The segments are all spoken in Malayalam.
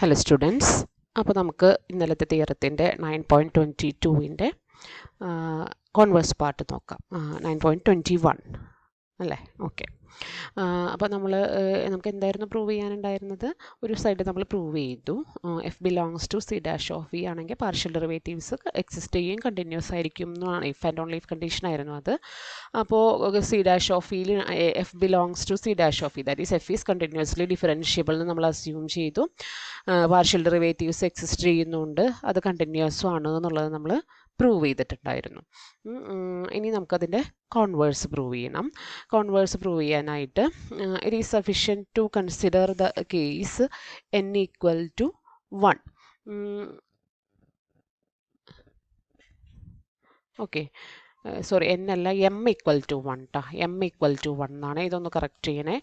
ഹലോ സ്റ്റുഡൻസ്, അപ്പോൾ നമുക്ക് ഇന്നലത്തെ തിയറത്തിൻ്റെ 9.22ൻ്റെ കോൺവേഴ്സ് പാർട്ട് നോക്കാം. 9.21 അല്ലേ? ഓക്കെ. അപ്പോൾ നമുക്ക് എന്തായിരുന്നു പ്രൂവ് ചെയ്യാനുണ്ടായിരുന്നത്? ഒരു സൈഡ് നമ്മൾ പ്രൂവ് ചെയ്തു, F belongs to C dash of E ആണെങ്കിൽ പാർഷ്യൽ ഡെറിവേറ്റീവ്സ് എക്സിസ്റ്റ് ചെയ്യുകയും കണ്ടിന്യൂസ് ആയിരിക്കും എന്നാണ് if and only if condition ആയിരുന്നു അത്. അപ്പോൾ സി ഡാഷ് ഓഫ് ഇയിൽ F belongs to C dash of E, that is F is continuously differentiable എന്ന് നമ്മൾ അസ്യൂം ചെയ്തു. പാർഷ്യൽ ഡെറിവേറ്റീവ്സ് എക്സിസ്റ്റ് ചെയ്യുന്നുണ്ട്, അത് കണ്ടിന്യൂസും ആണ് എന്നുള്ളത് നമ്മൾ പ്രൂവ് ചെയ്തിട്ടുണ്ടായിരുന്നു. ഇനി നമുക്കതിൻ്റെ കോൺവേഴ്സ് പ്രൂവ് ചെയ്യണം. കോൺവേഴ്സ് പ്രൂവ് ചെയ്യാനായിട്ട് it is sufficient to consider the case n equal to 1. Okay, sorry, n അല്ല, m ഈക്വൽ ടു 1 ട്ടാ. m ഈക്വൽ ടു 1 എന്നാണ്. ഇതൊന്ന് കറക്റ്റ് ചെയ്യണേ.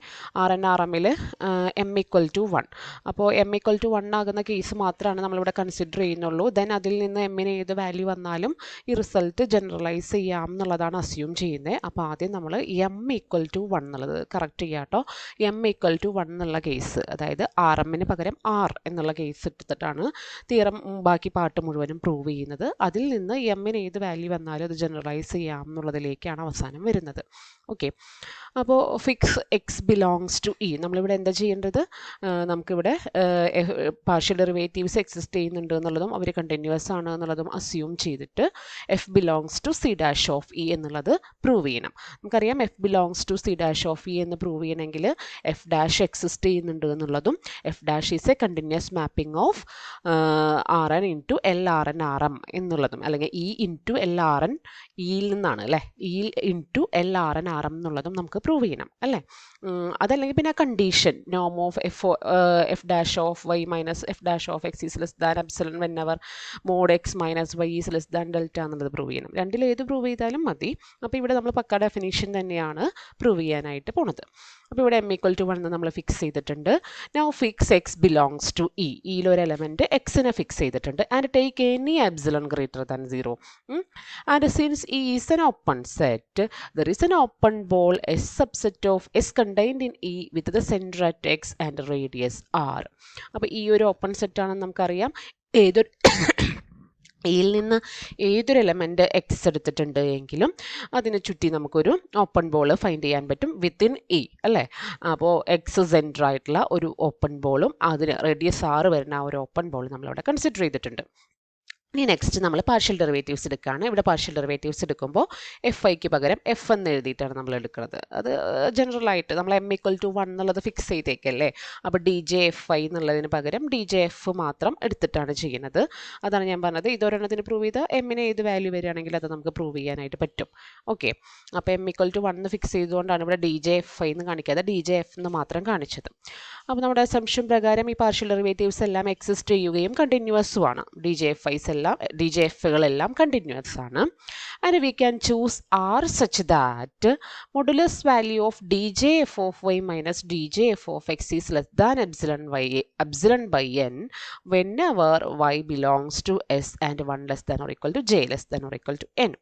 RN/RMൽ m ഈക്വൽ ടു 1. അപ്പോൾ m ഈക്വൽ ടു 1 ആകുന്ന കേസ് മാത്രമാണ് നമ്മളിവിടെ കൺസിഡർ ചെയ്യുന്നുള്ളൂ. ദെൻ അതിൽ നിന്ന് എമ്മിന് ഏത് വാല്യൂ വന്നാലും ഈ റിസൾട്ട് ജനറലൈസ് ചെയ്യാം എന്നുള്ളതാണ് അസ്യൂം ചെയ്യുന്നത്. അപ്പോൾ ആദ്യം നമ്മൾ m ഈക്വൽ ടു 1 എന്നുള്ളത് കറക്റ്റ് ചെയ്യാം കേട്ടോ. m ഈക്വൽ ടു 1 എന്നുള്ള കേസ്, അതായത് RMന് പകരം R എന്നുള്ള കേസ് എടുത്തിട്ടാണ് തിയറം ബാക്കി പാർട്ട് മുഴുവനും പ്രൂവ് ചെയ്യുന്നത്. അതിൽ നിന്ന് എമ്മിന് ഏത് വാല്യൂ വന്നാലും അത് ജനറലൈസ് ചെയ്യാം എന്നുള്ളതിലേക്കാണ് അവസാനം വരുന്നത്. ഓക്കെ, അപ്പോൾ fix X belongs to E. നമ്മളിവിടെ എന്താ ചെയ്യേണ്ടത്? നമുക്കിവിടെ പാർഷ്യൽ ഡെറിവേറ്റീവ്സ് എക്സിസ്റ്റ് ചെയ്യുന്നുണ്ട് എന്നുള്ളതും അവർ കണ്ടിന്യൂസ് ആണ് എന്നുള്ളതും അസ്യൂം ചെയ്തിട്ട് F belongs to C dash of E എന്നുള്ളത് പ്രൂവ് ചെയ്യണം. നമുക്കറിയാം F belongs to C dash of E എന്ന് പ്രൂവ് ചെയ്യണമെങ്കിൽ എഫ് ഡാഷ് എക്സിസ്റ്റ് ചെയ്യുന്നുണ്ട് എന്നുള്ളതും F dash is a continuous mapping of RN into LRN/RM എന്നുള്ളതും, അല്ലെങ്കിൽ ഇ ഇൻറ്റു LRN ഇയിൽ നിന്നാണ് അല്ലേ, ഇ ഇൻറ്റു LRN/RM എന്നുള്ളതും നമുക്ക് പ്രൂവ് ചെയ്യണം അല്ലേ. അതല്ലെങ്കിൽ പിന്നെ കണ്ടീഷൻ നോം of F dash of Y minus F dash of X is less than epsilon whenever mod X minus Y is less than delta എന്നുള്ളത് പ്രൂവ് ചെയ്യണം. രണ്ടിലേത് പ്രൂവ് ചെയ്താലും മതി. അപ്പോൾ ഇവിടെ നമ്മൾ പക്ക ഡെഫിനിഷൻ തന്നെയാണ് പ്രൂവ് ചെയ്യാനായിട്ട് പോണത്. അപ്പോൾ ഇവിടെ m ഈക്വൽ ടു 1 നമ്മൾ ഫിക്സ് ചെയ്തിട്ടുണ്ട്. Now fix X belongs to E. ഇയിലൊരു എലമെൻറ്റ് എക്സിനെ ഫിക്സ് ചെയ്തിട്ടുണ്ട്. And take any epsilon greater than 0. And since E is an open set, there is an open ball S subset of S contained in E with the center at X and radius R. അപ്പോൾ ഈ ഒരു ഓപ്പൺ സെറ്റ് ആണെന്ന് നമുക്കറിയാം. ഏതൊരു ഇയിൽ നിന്ന് ഏതൊരു എലമെൻറ്റ് എക്സ് എടുത്തിട്ടുണ്ട് എങ്കിലും അതിനെ ചുറ്റി നമുക്കൊരു ഓപ്പൺ ബോൾ ഫൈൻഡ് ചെയ്യാൻ പറ്റും വിത്തിൻ ഇ അല്ലേ. അപ്പോൾ എക്സ് സെൻറ്റർ ആയിട്ടുള്ള ഒരു ഓപ്പൺ ബോളും അതിന് റേഡിയസ് 6 വരുന്ന ആ ഒരു ഓപ്പൺ ബോൾ നമ്മളവിടെ കൺസിഡർ ചെയ്തിട്ടുണ്ട്. ഇനി നെക്സ്റ്റ് നമ്മൾ പാർഷ്യൽ ഡെറിവേറ്റീവ്സ് എടുക്കുകയാണ്. ഇവിടെ പാർഷ്യൽ ഡെറിവേറ്റീവ്സ് എടുക്കുമ്പോൾ എഫ് ഐക്ക് പകരം എഫ് എന്ന് എഴുതിയിട്ടാണ് നമ്മൾ എടുക്കുന്നത്. അത് ജനറലായിട്ട് നമ്മൾ m ഈക്വൽ ടു 1 എന്നുള്ളത് ഫിക്സ് ചെയ്തേക്കല്ലേ. അപ്പോൾ DJFI എന്നുള്ളതിന് പകരം DJF മാത്രം എടുത്തിട്ടാണ് ചെയ്യുന്നത്. അതാണ് ഞാൻ പറഞ്ഞത്. ഇതൊരെണ്ണത്തിന് പ്രൂവ് ചെയ്താൽ എമ്മിന് ഏത് വാല്യൂ വരികയാണെങ്കിൽ അത് നമുക്ക് പ്രൂവ് ചെയ്യാനായിട്ട് പറ്റും. ഓക്കെ, അപ്പോൾ m ഈക്വൽ ടു 1 ഫിക്സ് ചെയ്തുകൊണ്ടാണ് ഇവിടെ DJFI എന്ന് കാണിക്കാതെ DJF എന്ന് മാത്രം കാണിച്ചത്. അപ്പോൾ നമ്മുടെ അസംഷൻ പ്രകാരം ഈ പാർഷ്യൽ ഡെറിവേറ്റീവ്സ് എല്ലാം എക്സിസ്റ്റ് ചെയ്യുകയും കണ്ടിന്യൂസുമാണ്. DJFകളെല്ലാം കണ്ടിന്യൂസ് ആണ്. And we can choose R such that modulus value of DJF of y minus DJF of x is less than epsilon by n whenever y belongs to S and 1 less than or equal to j less than or equal to n.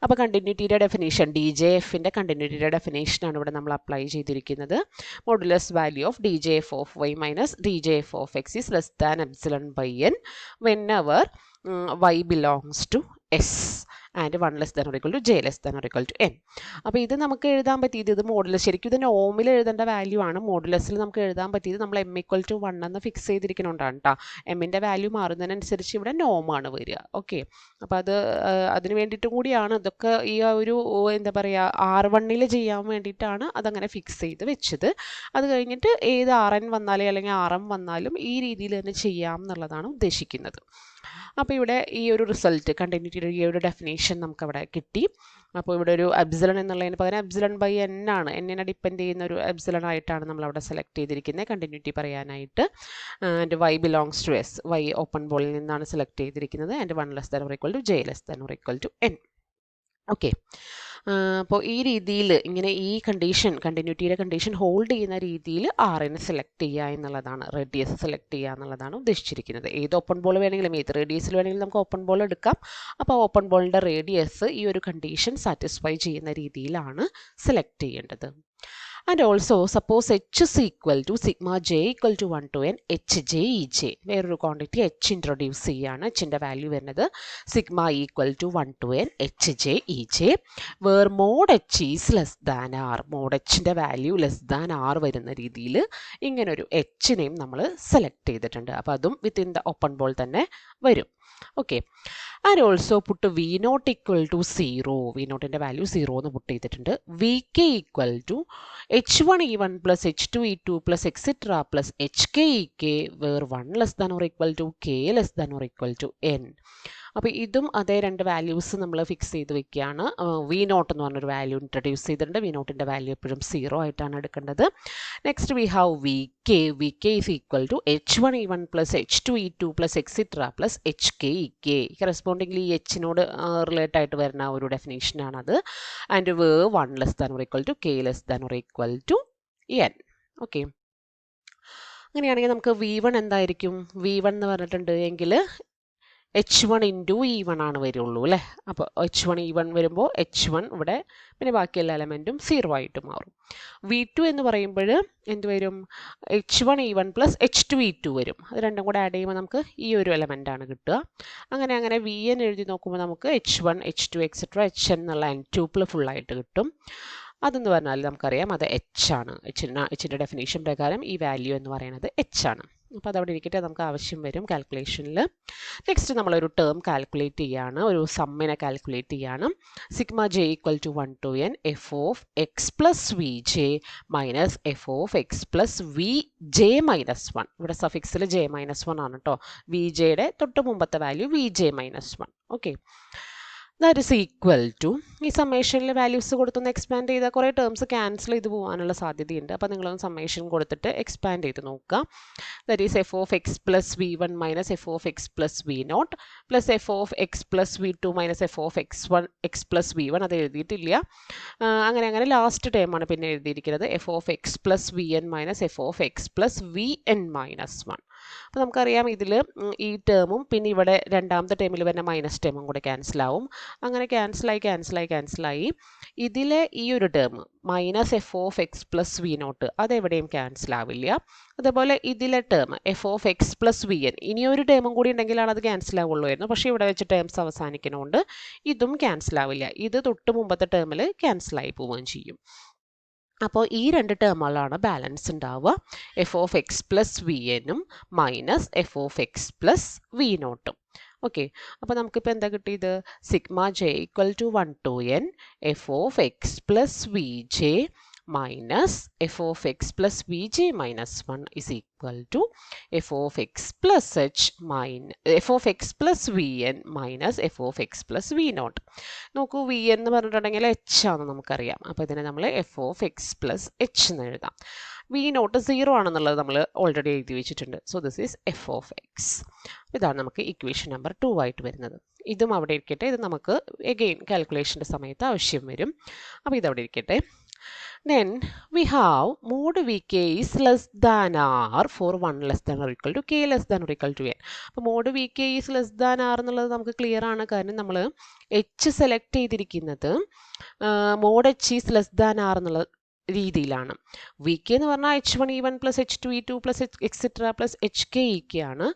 അപ്പോൾ കണ്ടിന്യൂറ്റിയുടെ ഡെഫിനേഷൻ, DJFൻ്റെ കണ്ടിന്യൂറ്റിയുടെ ഡെഫിനേഷനാണ് ഇവിടെ നമ്മൾ അപ്ലൈ ചെയ്തിരിക്കുന്നത്. Modulus value of DJF of y minus DJF of x is less than epsilon by n whenever y belongs to S and 1 less than or equal to j less than or equal to n. അപ്പോൾ ഇത് നമുക്ക് എഴുതാൻ പറ്റിയത്, ഇത് മോഡുലസ്, ശരിക്കും ഇത് നോമിൽ എഴുതേണ്ട വാല്യൂ ആണ്. മോഡുലസിൽ നമുക്ക് എഴുതാൻ പറ്റിയത് നമ്മൾ m ഈക്വൽ ടു 1 എന്ന് ഫിക്സ് ചെയ്തിരിക്കുന്നുണ്ടാണ് കേട്ടോ. എമ്മിൻ്റെ വാല്യൂ മാറുന്നതിനനുസരിച്ച് ഇവിടെ നോമാണ് വരിക. ഓക്കെ, അപ്പോൾ അതിന് വേണ്ടിയിട്ടും കൂടിയാണ് ഇതൊക്കെ. ഈ ഒരു എന്താ പറയുക, R1ൽ ചെയ്യാൻ വേണ്ടിയിട്ടാണ് അതങ്ങനെ ഫിക്സ് ചെയ്ത് വെച്ചത്. അത് കഴിഞ്ഞിട്ട് ഏത് RN വന്നാലും അല്ലെങ്കിൽ RM വന്നാലും ഈ രീതിയിൽ തന്നെ ചെയ്യാം എന്നുള്ളതാണ് ഉദ്ദേശിക്കുന്നത്. അപ്പോൾ ഇവിടെ ഈ ഒരു റിസൾട്ട്, കണ്ടിന്യൂറ്റിയുടെ ഈ ഒരു ഡെഫിനേഷൻ നമുക്കവിടെ കിട്ടി. അപ്പോൾ ഇവിടെ ഒരു എപ്സിലൺ എന്നുള്ളതിന് പകരം എപ്സിലൺ ബൈ n ആണ്, എന്നിനെ ഡിപ്പെൻഡ് ചെയ്യുന്ന ഒരു എപ്സിലൺ ആയിട്ടാണ് നമ്മളവിടെ സെലക്ട് ചെയ്തിരിക്കുന്നത് കണ്ടിന്യൂറ്റി പറയാനായിട്ട്. And y belongs to S, y open ബോളിൽ നിന്നാണ് സെലക്ട് ചെയ്തിരിക്കുന്നത്. And 1 less than or equal to j less than or equal to n. Okay, അപ്പോൾ ഈ രീതിയിൽ ഇങ്ങനെ ഈ കണ്ടീഷൻ, കണ്ടിന്യൂറ്റിയുടെ കണ്ടീഷൻ ഹോൾഡ് ചെയ്യുന്ന രീതിയിൽ ആറിനെ സെലക്ട് ചെയ്യുക എന്നുള്ളതാണ്, റേഡിയസ് സെലക്ട് ചെയ്യുക എന്നുള്ളതാണ് ഉദ്ദേശിച്ചിരിക്കുന്നത്. ഏത് ഓപ്പൺ ബോൾ വേണമെങ്കിലും ഏത് റേഡിയസിൽ വേണമെങ്കിലും നമുക്ക് ഓപ്പൺ ബോൾ എടുക്കാം. അപ്പോൾ ഓപ്പൺ ബോളിൻ്റെ റേഡിയസ് ഈ ഒരു കണ്ടീഷൻ സാറ്റിസ്ഫൈ ചെയ്യുന്ന രീതിയിലാണ് സെലക്ട് ചെയ്യേണ്ടത്. And also suppose H is equal to sigma J equal to 1 to n H J E J. വേറൊരു ക്വാണ്ടിറ്റി എച്ച് ഇൻട്രൊഡ്യൂസ് ചെയ്യുകയാണ്. എച്ചിൻ്റെ വാല്യൂ വരുന്നത് sigma equal to 1 to n H J E J, where mod H is less than R. Mod എച്ചിൻ്റെ വാല്യൂ ലെസ് ദാൻ ആർ വരുന്ന രീതിയിൽ ഇങ്ങനൊരു എച്ചിനെയും നമ്മൾ സെലക്ട് ചെയ്തിട്ടുണ്ട്. അപ്പോൾ അതും വിത്തിൻ ദ ഓപ്പൺ ബോൾ തന്നെ വരും. Okay. And also put V naught equal to 0. V നോട്ടിൻ്റെ വാല്യൂ 0 എന്ന് പുട്ട് ചെയ്തിട്ടുണ്ട്. V K equal to h1e1 plus h2e2 plus etcetera plus H K E K where 1 less than or equal to K less than or equal to n. അപ്പോൾ ഇതും അതേ രണ്ട് വാല്യൂസ് നമ്മൾ ഫിക്സ് ചെയ്ത് വെക്കുകയാണ്. വി നോട്ട് എന്ന് പറഞ്ഞൊരു വാല്യൂ ഇൻട്രൊഡ്യൂസ് ചെയ്തിട്ടുണ്ട്. വി നോട്ടിൻ്റെ വാല്യൂ എപ്പോഴും 0 ആയിട്ടാണ് എടുക്കേണ്ടത്. Next we have V K. V K is equal to h1e1 plus h2e2 plus etcetera plus H K E K. Correspondingly എച്ചിനോട് റിലേറ്റ് ആയിട്ട് വരുന്ന ഒരു ഡെഫിനേഷനാണത്. And 1 less than or equal to K less than or equal to n. Okay. അങ്ങനെയാണെങ്കിൽ നമുക്ക് V1 എന്തായിരിക്കും? V1 എന്ന് പറഞ്ഞിട്ടുണ്ട് എങ്കിൽ h1 ഇൻറ്റു e1 ആണ് വരുള്ളൂ അല്ലേ. അപ്പോൾ h1 e1 വരുമ്പോൾ h1 ഇവിടെ, പിന്നെ ബാക്കി എല്ലാ എലമെൻറ്റും 0 ആയിട്ട് മാറും. V2 എന്ന് പറയുമ്പോൾ എന്ത് വരും? h1 e1 പ്ലസ് h2e2 വരും. അത് രണ്ടും കൂടെ ആഡ് ചെയ്യുമ്പോൾ നമുക്ക് ഈ ഒരു എലമെൻ്റാണ് കിട്ടുക. അങ്ങനെ vn എഴുതി നോക്കുമ്പോൾ നമുക്ക് h1 h2 എക്സെട്ര hn എന്നുള്ള n ട്യൂപ്പിൾ ഫുള്ളായിട്ട് കിട്ടും. അതെന്ന് പറഞ്ഞാൽ നമുക്കറിയാം അത് എച്ച് ആണ്. എച്ചിൻ്റെ ഡെഫിനേഷൻ പ്രകാരം ഈ വാല്യൂ എന്ന് പറയുന്നത് എച്ച് ആണ്. അപ്പോൾ അതവിടെ ഇരിക്കട്ടെ, നമുക്ക് ആവശ്യം വരും കാൽക്കുലേഷനിൽ. നെക്സ്റ്റ് നമ്മളൊരു ടേം കാൽക്കുലേറ്റ് ചെയ്യാണ്, ഒരു സമ്മിനെ കാൽക്കുലേറ്റ് ചെയ്യാണ്. Sigma J equal to 1 to n F of X plus V J minus F of X plus V J minus 1. ഇവിടെ സഫിക്സിൽ ജെ മൈനസ് 1 ആണ് കേട്ടോ. വി ജെയുടെ തൊട്ട് മുമ്പത്തെ value V J minus 1. Okay. That is equal to, ഈ സമ്മേഷനിൽ വാല്യൂസ് കൊടുത്തൊന്ന് എക്സ്പാൻഡ് ചെയ്താൽ കുറേ ടേംസ് ക്യാൻസൽ ചെയ്ത് പോകാനുള്ള സാധ്യതയുണ്ട്. അപ്പോൾ നിങ്ങളൊന്ന് സമ്മേഷൻ കൊടുത്തിട്ട് എക്സ്പാൻഡ് ചെയ്ത് നോക്കുക. That is F of X plus V one minus F of X plus V naught plus F of X plus V two minus F of X plus V one. അത് എഴുതിയിട്ടില്ല. അങ്ങനെ ലാസ്റ്റ് ടേമാണ് പിന്നെ എഴുതിയിരിക്കുന്നത് F of X plus V N minus F of X plus V N minus 1. അപ്പോൾ നമുക്കറിയാം ഇതിൽ ഈ ടേമും പിന്നെ ഇവിടെ രണ്ടാമത്തെ ടേമിൽ വരുന്ന മൈനസ് ടേമും കൂടെ ക്യാൻസലാവും. അങ്ങനെ ക്യാൻസലായി ഇതിലെ ഈ ഒരു term minus F of X plus V naught അതെവിടെയും ക്യാൻസലാവില്ല. അതേപോലെ ഇതിലെ term F of X plus V N, ഇനിയൊരു ടേമും കൂടി ഉണ്ടെങ്കിലാണ് അത് ക്യാൻസലാവുള്ളൂ. പക്ഷേ ഇവിടെ വെച്ച് ടേംസ് അവസാനിക്കുന്നതുകൊണ്ട് ഇതും ക്യാൻസലാവില്ല. ഇത് തൊട്ട് മുമ്പത്തെ ടേമിൽ ക്യാൻസലായി പോവുകയും ചെയ്യും. അപ്പോൾ ഈ രണ്ട് ടേമുകളാണ് ബാലൻസ് ഉണ്ടാവുക, F of X plus V എനും minus F of X plus V നോട്ടും. ഓക്കെ. അപ്പോൾ നമുക്കിപ്പോൾ എന്താ കിട്ടിയത്? Sigma J equal to 1 to n F of X plus V J minus F of X plus V J minus 1 is equal to F of X plus F of X plus V N minus F of X plus V naught. നോക്കൂ, വി എൻ എന്ന് പറഞ്ഞിട്ടുണ്ടെങ്കിൽ എച്ച് ആണെന്ന് നമുക്കറിയാം. അപ്പോൾ ഇതിനെ നമ്മൾ F of X plus H എന്ന് എഴുതാം. വി നോട്ട് 0 ആണെന്നുള്ളത് നമ്മൾ ഓൾറെഡി എഴുതി വെച്ചിട്ടുണ്ട്. So this is F of X. ഇതാണ് നമുക്ക് ഇക്വേഷൻ നമ്പർ 2 ആയിട്ട് വരുന്നത്. ഇതും അവിടെ ഇരിക്കട്ടെ. ഇത് നമുക്ക് എഗെയിൻ കാൽക്കുലേഷൻ്റെ സമയത്ത് ആവശ്യം വരും. അപ്പോൾ ഇതവിടെ ഇരിക്കട്ടെ. Then we have mod Vk is less than r for 1 less than or equal to k less than or equal to n. അപ്പോൾ mod Vk is less than r എന്നുള്ളത് നമുക്ക് ക്ലിയർ ആണ്. കാരണം നമ്മൾ h സെലക്ട് ചെയ്തിരിക്കുന്നത് mod h is less than r എന്നുള്ള രീതിയിലാണ്. വി കെ എന്ന് പറഞ്ഞാൽ h1e1 plus h2e2 plus etcetera plus H K E K ആണ്.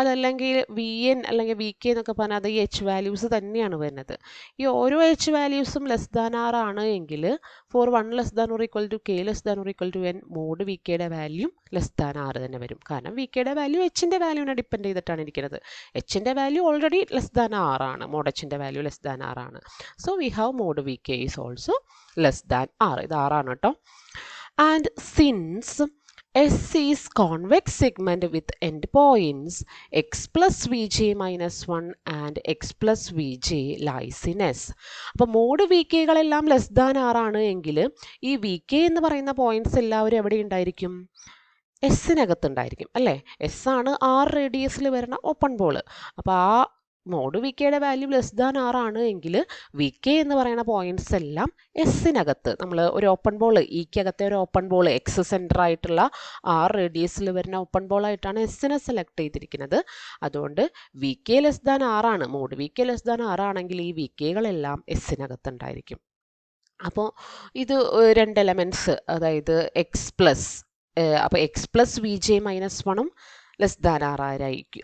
അതല്ലെങ്കിൽ വി എൻ അല്ലെങ്കിൽ വി കെ എന്നൊക്കെ പറഞ്ഞാൽ അത് ഈ എച്ച് വാല്യൂസ് തന്നെയാണ് വരുന്നത്. ഈ ഓരോ എച്ച് വാല്യൂസും ലെസ് ദാൻ ആർ ആണ് എങ്കിൽ for 1 less than or equal to K less than or equal to N mod V കെയുടെ വാല്യൂ ലെസ് ദാൻ ആർ തന്നെ വരും. കാരണം വി കെയുടെ വാല്യൂ എച്ചിൻ്റെ വാല്യൂവിനെ ഡിപ്പെൻഡ് ചെയ്തിട്ടാണ് ഇരിക്കുന്നത്. എച്ചിൻ്റെ വാല്യൂ ഓൾറെഡി ലെസ് ദാൻ ആർ ആണ്. മോഡ് എച്ചിൻ്റെ വാല്യൂ ലെസ് ദാൻ ആർ ആണ്. So we have mod V K is also less than R. ഇത് ആറാണ് കേട്ടോ. And since S is convex segment with endpoints x plus vj minus 1 and x plus vj lies in S. അപ്പോൾ മോഡ് വി കെകളെല്ലാം ലെസ് ദാൻ ആറാണ് എങ്കിൽ ഈ വി കെ എന്ന് പറയുന്ന പോയിന്റ്സ് എല്ലാവരും എവിടെ ഉണ്ടായിരിക്കും? എസ്സിനകത്തുണ്ടായിരിക്കും അല്ലേ. എസ് ആണ് ആർ റേഡിയസിൽ വരുന്ന ഓപ്പൺ ബോൾ. അപ്പോൾ ആ മോഡ് വി കെയുടെ വാല്യൂ ലെസ് ദാൻ ആർ ആണ് എങ്കിൽ വി കെ എന്ന് പറയുന്ന പോയിന്റ്സ് എല്ലാം എസ്സിനകത്ത്, നമ്മൾ ഒരു ഓപ്പൺ ബോൾ ഇക്കകത്തെ ഒരു ഓപ്പൺ ബോൾ എക്സ് സെൻറ്റർ ആയിട്ടുള്ള ആർ റേഡിയസിൽ വരുന്ന ഓപ്പൺ ബോൾ ആയിട്ടാണ് എസ്സിനെ സെലക്ട് ചെയ്തിരിക്കുന്നത്. അതുകൊണ്ട് വി കെ ലെസ് ദാൻ ആറാണ്. Mod V K less than ആറാണെങ്കിൽ ഈ വി കെകളെല്ലാം എസ്സിനകത്ത് ഉണ്ടായിരിക്കും. അപ്പോൾ ഇത് രണ്ട് എലമെൻറ്റ്സ്, അതായത് എക്സ് പ്ലസ്, അപ്പോൾ X plus V J minus വണ്ണും ലെസ് ദാൻ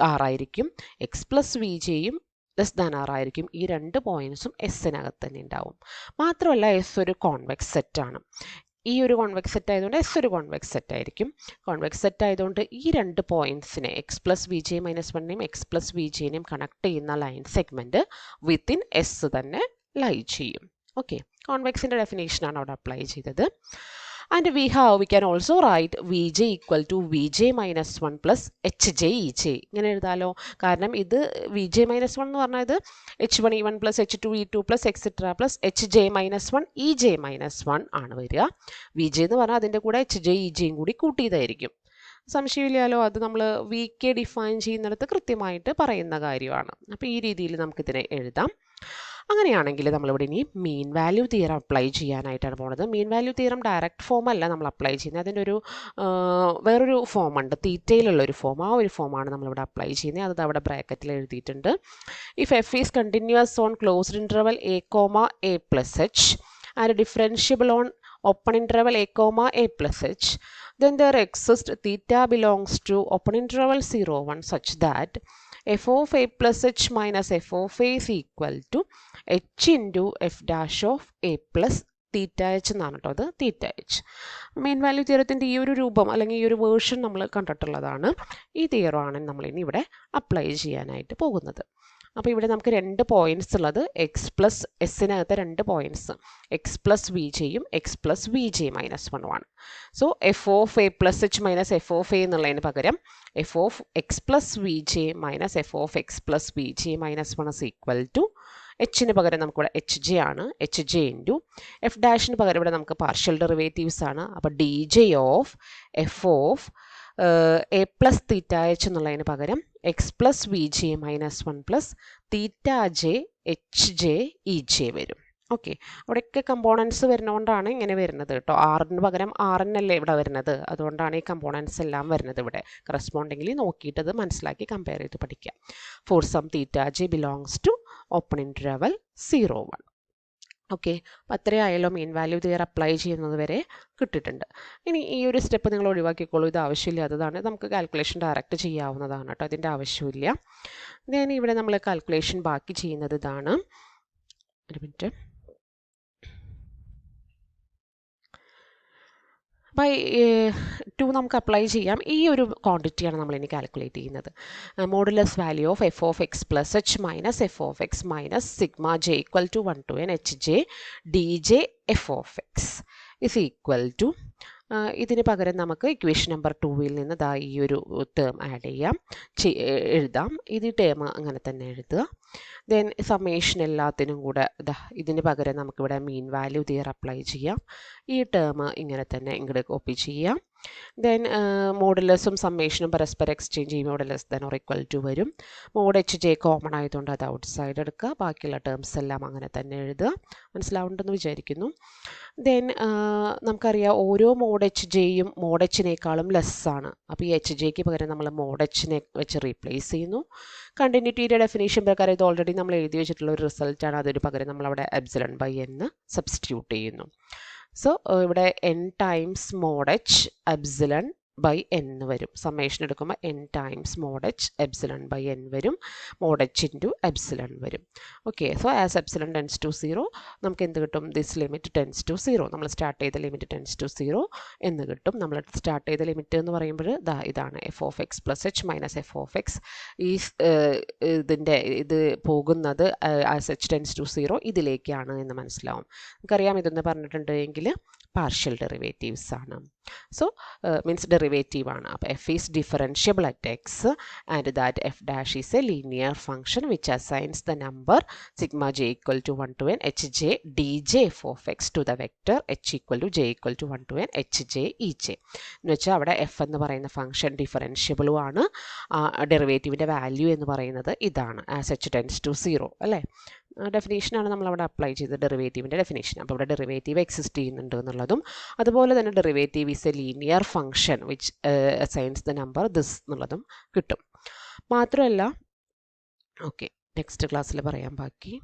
ആറായിരിക്കും, എക്സ് പ്ലസ് വി ജെയും ലെസ് ദാൻ ആറായിരിക്കും. ഈ രണ്ട് പോയിൻറ്റ്സും എസ്സിനകത്ത് തന്നെ ഉണ്ടാവും. മാത്രമല്ല എസ് ഒരു കോൺവെക്സ് സെറ്റാണ്. ഈ ഒരു കോൺവെക്സ് സെറ്റ് ആയതുകൊണ്ട് എസ് ഒരു കോൺവെക്സ് സെറ്റ് ആയിരിക്കും. കോൺവെക്സ് സെറ്റ് ആയതുകൊണ്ട് ഈ രണ്ട് പോയിൻറ്റ്സിനെ X plus V J minus വണ്ണിനെയും എക്സ് പ്ലസ് വി ജെനെയും കണക്ട് ചെയ്യുന്ന ലൈൻ സെഗ്മെൻറ്റ് വിത്തിൻ എസ് തന്നെ ലൈ ചെയ്യും. ഓക്കെ, കോൺവെക്സിൻ്റെ ഡെഫിനേഷനാണ് അവിടെ അപ്ലൈ ചെയ്തത്. And we can also write Vj equal to Vj minus 1 plus Hj Ej. ഇങ്ങനെ എഴുതാലോ, കാരണം ഇത് Vj minus 1 എന്ന് പറഞ്ഞാൽ ഇത് H1 E1 plus H2 E2 plus etc plus Hj minus 1 Ej minus 1 ആണ് വരിക. Vj എന്ന് പറഞ്ഞാൽ അതിൻ്റെ കൂടെ Hj Ejയും കൂടി കൂട്ടിയതായിരിക്കും. സംശയമില്ലല്ലോ, അത് നമ്മൾ വി കെ ഡിഫൈൻ ചെയ്യുന്നിടത്ത് കൃത്യമായിട്ട് പറയുന്ന കാര്യമാണ്. അപ്പോൾ ഈ രീതിയിൽ നമുക്കിതിനെ എഴുതാം. അങ്ങനെയാണെങ്കിൽ നമ്മളിവിടെ ഇനി മീൻ വാല്യൂ തിയറം അപ്ലൈ ചെയ്യാനായിട്ടാണ് പോകുന്നത്. Mean value theorem direct form അല്ല നമ്മൾ അപ്ലൈ ചെയ്യുന്നത്, അതിൻ്റെ ഒരു വേറൊരു ഫോമുണ്ട്, തീറ്റയിലുള്ളൊരു ഫോം. ആ ഒരു ഫോമാണ് നമ്മളിവിടെ അപ്ലൈ ചെയ്യുന്നത്. അത് അവിടെ ബ്രാക്കറ്റിൽ എഴുതിയിട്ടുണ്ട്. If F is continuous on closed interval A comma A plus H and differentiable on open interval a comma a plus h, then there exists theta belongs to open interval 0 1 such that f of a plus h minus f of a is equal to h into f dash of a plus theta H എന്നാണ് കേട്ടോ, അത് തീറ്റ എച്ച്. മീൻ വാല്യൂ തിയറത്തിൻ്റെ ഈ ഒരു രൂപം അല്ലെങ്കിൽ ഈ ഒരു വേർഷൻ നമ്മൾ കണ്ടിട്ടുള്ളതാണ്. ഈ തിയറമാണ് നമ്മളിനി ഇവിടെ അപ്ലൈ ചെയ്യാനായിട്ട് പോകുന്നത്. അപ്പോൾ ഇവിടെ നമുക്ക് രണ്ട് പോയിൻറ്റ്സ് ഉള്ളത്, എക്സ് പ്ലസ് എസ്സിനകത്ത് രണ്ട് പോയിൻറ്റ്സ്, എക്സ് പ്ലസ് വി ജെയും X plus V J minus വണ്ണുമാണ്. So F of A plus H minus F of A എന്നുള്ളതിന് പകരം F of X plus V J minus F of X plus V J minus one is equal to എച്ചിന് പകരം നമുക്കിവിടെ എച്ച് ജെ ആണ്, എച്ച് ജെ ഇൻറ്റു എഫ് ഡാഷിന് പകരം ഇവിടെ നമുക്ക് പാർഷ്യൽ ഡെറിവേറ്റീവ്സ് ആണ്. അപ്പോൾ D J of F of A plus theta H എന്നുള്ളതിന് പകരം X plus V J minus one plus theta J H J E J വരും. ഓക്കെ, അവിടെയൊക്കെ കമ്പോണൻസ് വരുന്നതുകൊണ്ടാണ് ഇങ്ങനെ വരുന്നത് കേട്ടോ. ആറിന് പകരം ആറിനല്ലേ ഇവിടെ വരുന്നത്, അതുകൊണ്ടാണ് ഈ കമ്പോണൻസ് എല്ലാം വരുന്നത് ഇവിടെ. കറസ്പോണ്ടിങ്ങിലി നോക്കിയിട്ട് അത് മനസ്സിലാക്കി കമ്പയർ ചെയ്ത് പഠിക്കാം. For some theta J belongs to open interval 0 1. Okay, അപ്പോൾ അത്രയായാലോ മീൻ വാല്യൂ തിയർ അപ്ലൈ ചെയ്യുന്നത് വരെ കിട്ടിയിട്ടുണ്ട്. ഇനി ഈ ഒരു സ്റ്റെപ്പ് നിങ്ങൾ ഒഴിവാക്കിക്കോളൂ, ഇത് ആവശ്യമില്ലാത്തതാണ്. നമുക്ക് കാൽക്കുലേഷൻ ഡയറക്റ്റ് ചെയ്യാവുന്നതാണ് കേട്ടോ, അതിൻ്റെ ആവശ്യമില്ല. ദെൻ ഇവിടെ നമ്മൾ കാൽക്കുലേഷൻ ബാക്കി ചെയ്യുന്നത് ഇതാണ്. ഒരു മിനിറ്റ്. ബൈ 2 നമുക്ക് അപ്ലൈ ചെയ്യാം. ഈ ഒരു ക്വാണ്ടിറ്റിയാണ് നമ്മളിനി കാൽക്കുലേറ്റ് ചെയ്യുന്നത്. Modulus value of F of X plus H minus F of X minus sigma J equal to 1 to n H J D J F of X is equal to, ഇതിന് പകരം നമുക്ക് ഇക്വേഷൻ നമ്പർ 2-ൽ നിന്ന് ദാ ഈ ഒരു ടേം ആഡ് ചെയ്യാം, എഴുതാം. ഇത് ടേം അങ്ങനെ തന്നെ എഴുതുക. ദെൻ സമ്മേഷൻ എല്ലാത്തിനും കൂടെ ഇതിന് പകരം നമുക്കിവിടെ മീൻ വാല്യൂ തിയർ അപ്ലൈ ചെയ്യാം. ഈ ടേം ഇങ്ങനെ തന്നെ ഇങ്ങോട്ട് കോപ്പി ചെയ്യാം. ദെൻ മോഡുലസും സമ്മേഷനും പരസ്പരം എക്സ്ചേഞ്ച് ചെയ്യുമ്പോൾ ഇവിടെ less than or equal to വരും. മോഡ് എച്ച് ജെ കോമൺ ആയതുകൊണ്ട് അത് ഔട്ട് സൈഡ് എടുക്കുക, ബാക്കിയുള്ള ടേംസ് എല്ലാം അങ്ങനെ തന്നെ എഴുതുക. മനസ്സിലാവുണ്ടെന്ന് വിചാരിക്കുന്നു. ദെൻ നമുക്കറിയാം ഓരോ മോഡ് എച്ച് ജെയും മോഡ് എച്ചിനേക്കാളും ലെസ്സാണ്. അപ്പോൾ ഈ എച്ച് ജെക്ക് പകരം നമ്മൾ മോഡ് എച്ചിനെ വെച്ച് റീപ്ലേസ് ചെയ്യുന്നു. കണ്ടിന്യൂറ്റിയുടെ ഡെഫിനേഷൻ പ്രകാരം ഇത് ഓൾറെഡി നമ്മൾ എഴുതി വെച്ചിട്ടുള്ള ഒരു റിസൾട്ടാണ്. അതിന് പകരം നമ്മളവിടെ എപ്സിലൺ ബൈ എന്ന് സബ്സ്റ്റിറ്റ്യൂട്ട് ചെയ്യുന്നു. സോ ഇവിടെ n times mod H epsilon by n വരും. സമ്മേഷൻ എടുക്കുമ്പോൾ n times mod H epsilon by n വരും, മോഡ് എച്ച് ഇൻറ്റു എപ്സിലൺ വരും. Okay, so as epsilon tends to 0 നമുക്ക് എന്ത് കിട്ടും? This limit tends to 0. നമ്മൾ സ്റ്റാർട്ട് ചെയ്ത ലിമിറ്റ് ടെൻസ് ടു 0 എന്ന് കിട്ടും. നമ്മൾ സ്റ്റാർട്ട് ചെയ്ത ലിമിറ്റ് എന്ന് പറയുമ്പോൾ ഇതാണ് F of X plus H minus F of X. ഈ ഇത് പോകുന്നത് ആസ് എച്ച് ടെൻസ് ടു 0 ഇതിലേക്കാണ് എന്ന് മനസ്സിലാവും. നമുക്കറിയാം ഇതെന്ന് പറഞ്ഞിട്ടുണ്ടെങ്കിൽ പാർഷ്യൽ ഡെറിവേറ്റീവ്സ് ആണ്. സോ മീൻസ് ഡെറിവേറ്റീവ് ആണ്. അപ്പോൾ F is differentiable at X and that F dash is a linear function which assigns the number sigma J equal to 1 to n H J D J F of X to the vector H equal to J equal to 1 to n H J E J എന്ന് വെച്ചാൽ അവിടെ എഫ് എന്ന് പറയുന്ന ഫംഗ്ഷൻ ഡിഫറൻഷ്യബിളും ആണ്. ഡെറിവേറ്റീവിൻ്റെ വാല്യൂ എന്ന് പറയുന്നത് ഇതാണ് ആസ് എച്ച് ടെൻസ് ടു 0 അല്ലേ. ഡെഫിനേഷനാണ് നമ്മളവിടെ അപ്ലൈ ചെയ്തത്, ഡെറിവേറ്റീവിൻ്റെ ഡെഫിനേഷൻ. അപ്പോൾ ഇവിടെ ഡെറിവേറ്റീവ് എക്സിസ്റ്റ് ചെയ്യുന്നുണ്ട് എന്നുള്ളതും അതുപോലെ തന്നെ derivative is a linear function which assigns the number this എന്നുള്ളതും കിട്ടും. മാത്രമല്ല, ഓക്കെ നെക്സ്റ്റ് ക്ലാസ്സിൽ പറയാം ബാക്കി.